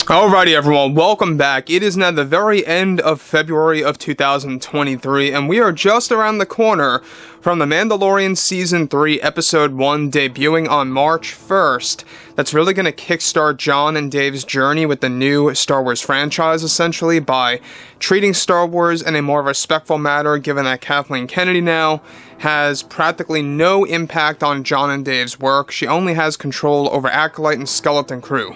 Alrighty everyone, welcome back. It is now the very end of February of 2023, and we are just around the corner from The Mandalorian Season 3, Episode 1, debuting on March 1st. That's really going to kickstart Jon and Dave's journey with the new Star Wars franchise, essentially, by treating Star Wars in a more respectful manner, given that Kathleen Kennedy now has practically no impact on Jon and Dave's work. She only has control over Acolyte and Skeleton Crew.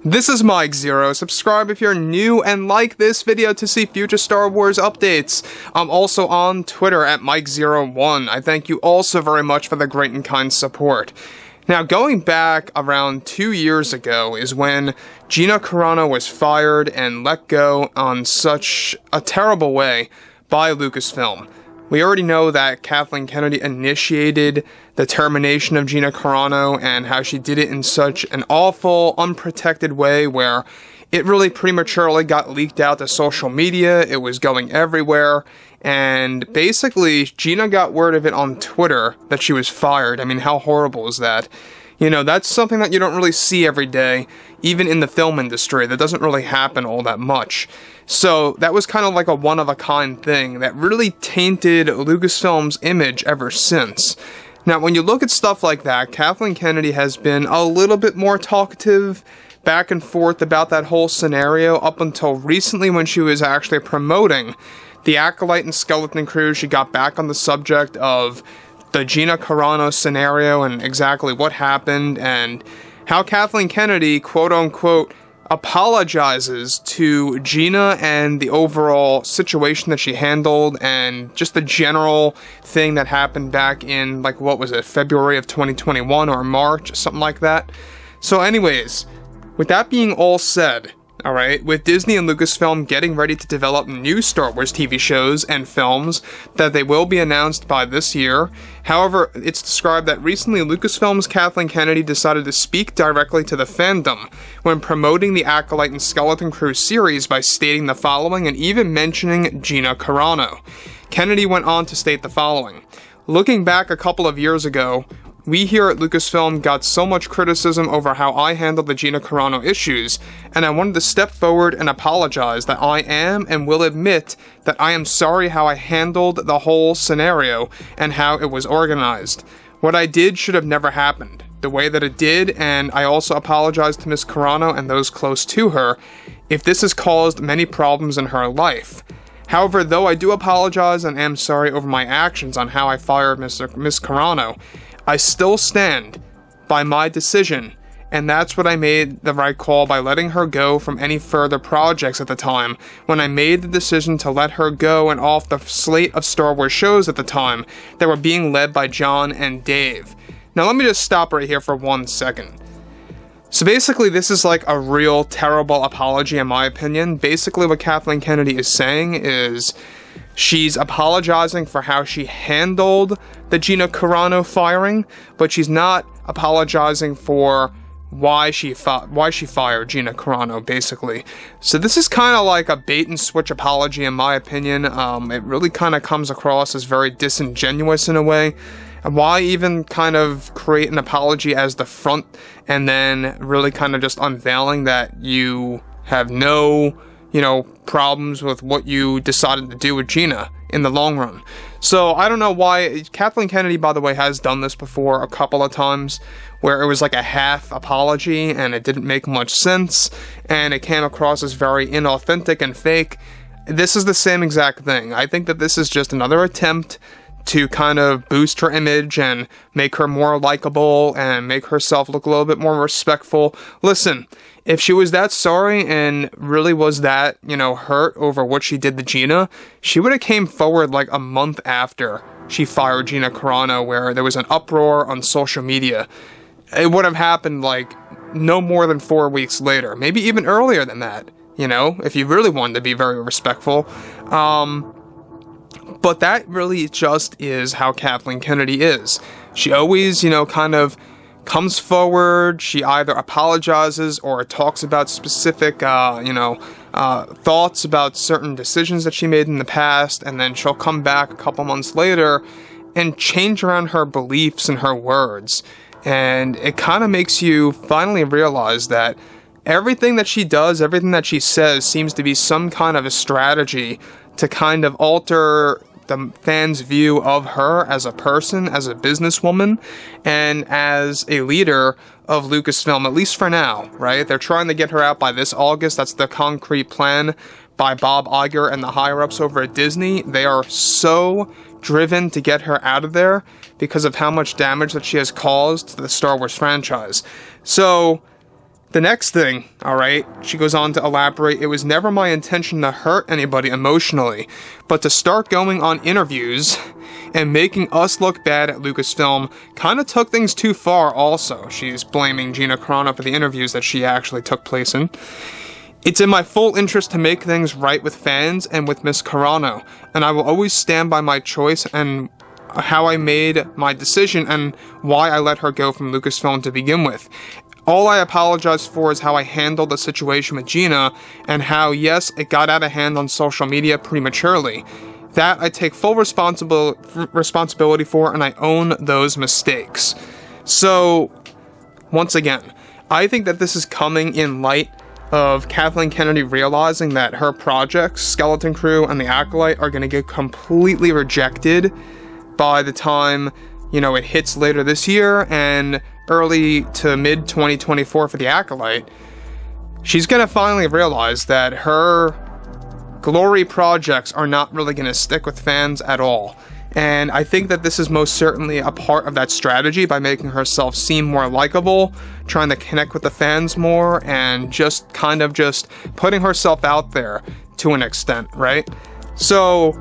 This is Mike Zero. Subscribe if you're new and like this video to see future Star Wars updates. I'm also on Twitter at Mike01. I thank you all so very much for the great and kind support. Now, going back around 2 years ago is when Gina Carano was fired and let go on such a terrible way by Lucasfilm. We already know that Kathleen Kennedy initiated the termination of Gina Carano and how she did it in such an awful, unprotected way where it really prematurely got leaked out to social media. It was going everywhere. And basically, Gina got word of it on Twitter that she was fired. I mean, how horrible is that? You know, that's something that you don't really see every day, even in the film industry. That doesn't really happen all that much. So that was kind of like a one-of-a-kind thing that really tainted Lucasfilm's image ever since. Now, when you look at stuff like that, Kathleen Kennedy has been a little bit more talkative back and forth about that whole scenario up until recently when she was actually promoting the Acolyte and Skeleton Crew. She got back on the subject of the Gina Carano scenario and exactly what happened and how Kathleen Kennedy, quote-unquote, apologizes to Gina and the overall situation that she handled and just the general thing that happened back in, like, what was it, February of 2021 or March, something like that. So anyways, with that being all said, alright, with Disney and Lucasfilm getting ready to develop new Star Wars TV shows and films that they will be announced by this year. However, it's described that recently Lucasfilm's Kathleen Kennedy decided to speak directly to the fandom when promoting the Acolyte and Skeleton Crew series by stating the following and even mentioning Gina Carano. Kennedy went on to state the following: "Looking back a couple of years ago, we here at Lucasfilm got so much criticism over how I handled the Gina Carano issues, and I wanted to step forward and apologize that I am and will admit that I am sorry how I handled the whole scenario and how it was organized. What I did should have never happened, the way that it did, and I also apologize to Ms. Carano and those close to her if this has caused many problems in her life. However, though I do apologize and am sorry over my actions on how I fired Ms. Carano, I still stand by my decision, and that's what I made the right call by letting her go from any further projects at the time, when I made the decision to let her go and off the slate of Star Wars shows at the time that were being led by Jon and Dave." Now let me just stop right here for 1 second. So basically this is like a real terrible apology in my opinion. Basically what Kathleen Kennedy is saying is she's apologizing for how she handled the Gina Carano firing, but she's not apologizing for why she fired Gina Carano, basically. So this is kind of like a bait and switch apology in my opinion. It really kind of comes across as very disingenuous in a way. And why even kind of create an apology as the front and then really kind of just unveiling that you have no, problems with what you decided to do with Gina in the long run. So I don't know why. Kathleen Kennedy, by the way, has done this before a couple of times where it was like a half apology and it didn't make much sense and it came across as very inauthentic and fake. This is the same exact thing. I think that this is just another attempt to kind of boost her image and make her more likable and make herself look a little bit more respectful. Listen, if she was that sorry and really was that, hurt over what she did to Gina, she would have came forward like a month after she fired Gina Carano, where there was an uproar on social media. It would have happened like no more than 4 weeks later, maybe even earlier than that, if you really wanted to be very respectful. But that really just is how Kathleen Kennedy is. She always, kind of comes forward, she either apologizes or talks about specific, thoughts about certain decisions that she made in the past, and then she'll come back a couple months later and change around her beliefs and her words. And it kind of makes you finally realize that everything that she does, everything that she says seems to be some kind of a strategy to kind of alter the fans' view of her as a person, as a businesswoman, and as a leader of Lucasfilm, at least for now, right? They're trying to get her out by this August. That's the concrete plan by Bob Iger and the higher-ups over at Disney. They are so driven to get her out of there because of how much damage that she has caused to the Star Wars franchise. So the next thing, alright, she goes on to elaborate, it was never my intention to hurt anybody emotionally, but to start going on interviews and making us look bad at Lucasfilm kind of took things too far also. She's blaming Gina Carano for the interviews that she actually took place in. It's in my full interest to make things right with fans and with Miss Carano, and I will always stand by my choice and how I made my decision and why I let her go from Lucasfilm to begin with. All I apologize for is how I handled the situation with Gina, and how, yes, it got out of hand on social media prematurely. That I take full responsibility for, and I own those mistakes. So, once again, I think that this is coming in light of Kathleen Kennedy realizing that her projects, Skeleton Crew and The Acolyte, are going to get completely rejected by the time, it hits later this year and early to mid 2024 for The Acolyte. She's going to finally realize that her glory projects are not really going to stick with fans at all. And I think that this is most certainly a part of that strategy by making herself seem more likable, trying to connect with the fans more, and just putting herself out there to an extent, right? So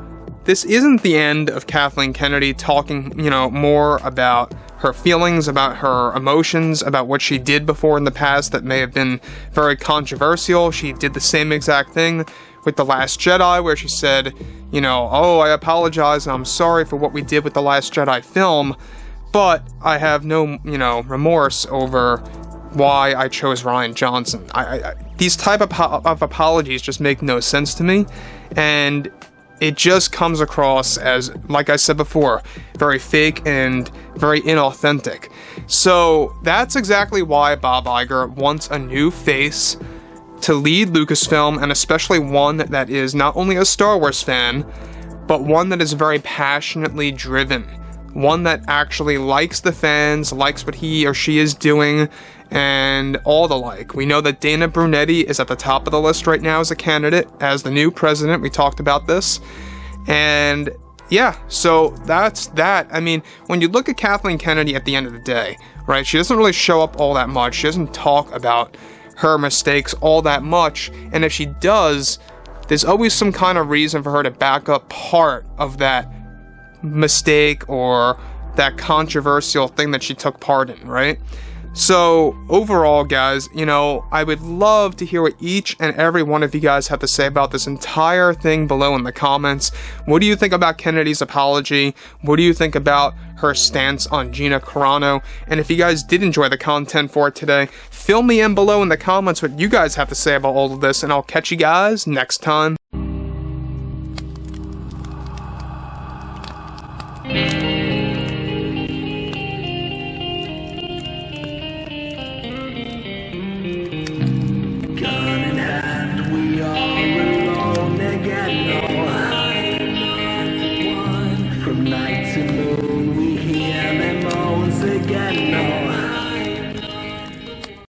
this isn't the end of Kathleen Kennedy talking, more about her feelings, about her emotions, about what she did before in the past that may have been very controversial. She did the same exact thing with The Last Jedi, where she said, oh, I apologize and I'm sorry for what we did with The Last Jedi film, but I have no, remorse over why I chose Rian Johnson. These type of apologies just make no sense to me, and it just comes across as, like I said before, very fake and very inauthentic. So that's exactly why Bob Iger wants a new face to lead Lucasfilm, and especially one that is not only a Star Wars fan, but one that is very passionately driven. One that actually likes the fans, likes what he or she is doing, and all the like. We know that Dana Brunetti is at the top of the list right now as a candidate, as the new president. We talked about this. And yeah, so that's that. I mean, when you look at Kathleen Kennedy at the end of the day, right, she doesn't really show up all that much. She doesn't talk about her mistakes all that much. And if she does, there's always some kind of reason for her to back up part of that mistake or that controversial thing that she took part in, right? So overall, guys, I would love to hear what each and every one of you guys have to say about this entire thing below in the comments. What do you think about Kennedy's apology? What do you think about her stance on Gina Carano? And if you guys did enjoy the content for today, fill me in below in the comments what you guys have to say about all of this, and I'll catch you guys next time. From night to moon.